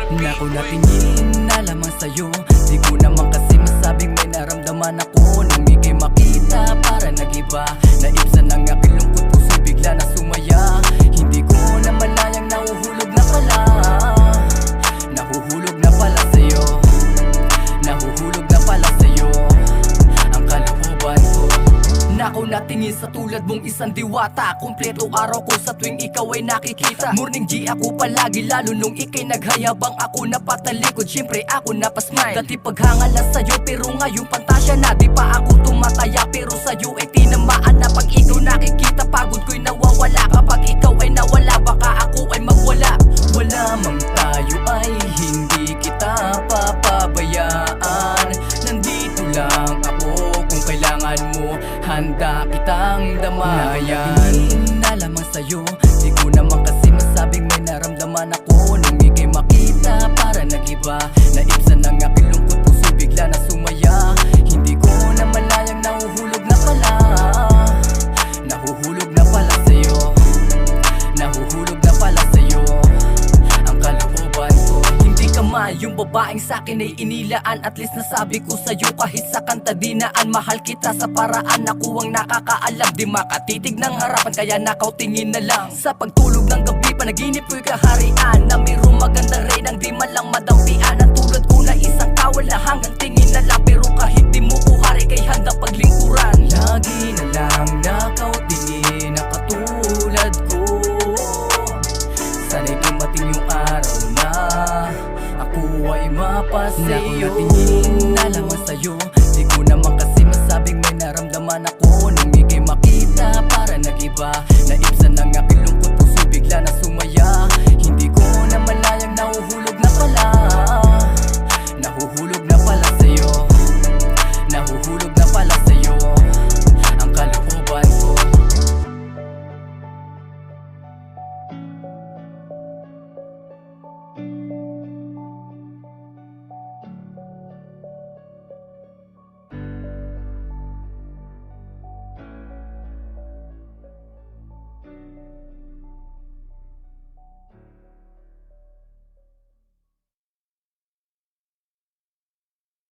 Naku natingin na lamang sa'yo, di ko naman kasi masabing may naramdaman ako nang ika'y makita para nag-iba. Naibsan ang aking lungkot, puso bigla na sumaya. Hindi ko na malayang nahuhulog na pala. Nahuhulog na pala sa'yo, nahuhulog na pala sa'yo ang kalooban ko. Naku natingin sa tulad mong isang diwata, kumpleto araw ko sa tuwing ikaw ay nakikita. Morning G ako palagi, lalo nung ika'y naghayabang ako napatalikod. Siyempre ako napasmile, dati paghangalan sa'yo pero ngayong pantasya na. Di pa ako tumataya pero sa'yo ay tinamaan na. Pag ikaw nakikita pagod ko'y nawawala. Kapag ikaw ay nawala baka ako ay magwala. Wala mang tayo ay hindi kita papabayaan. Nandito lang ako kung kailangan mo, handa kitang damayan. Natingin na lamang sa'yo, di ko naman kasi masabing may naramdaman ako nang ika'y makita para nag-iba. Naibsan ang aking lungkot, puso bigla na sumaya. Hindi ko na malayang nahuhulog na pala. Nahuhulog na pala sa'yo, nahuhulog na pala sa'yo ang kalooban ko. Hindi ka man yung babaeng sa'kin ay inilaan. At least nasabi ko sa'yo kahit sa kanta dinaan. Mahal kita sa paraan ako ang nakakaalam. Di makatitig ng harapan kaya nakautingin na lang. Sa pagtulog ng gabi panaginip ko'y kaharian na mayroong magandang reynang di man lang madampian. Ang tulad ko na isang kawal na hanggang tingin na lang. Pero kahit di mo kuhari kay handa paglingkuran. Lagi na lang nakautingin na katulad ko. Sana'y dumating yung araw na ako ay mapasayo. Naku natingin na lamang sa'yo, di ko naman kasi masabing may naramdaman ako nang ika'y makita para nag-iba. Naibsan ang aking lungkot, puso bigla na sumaya.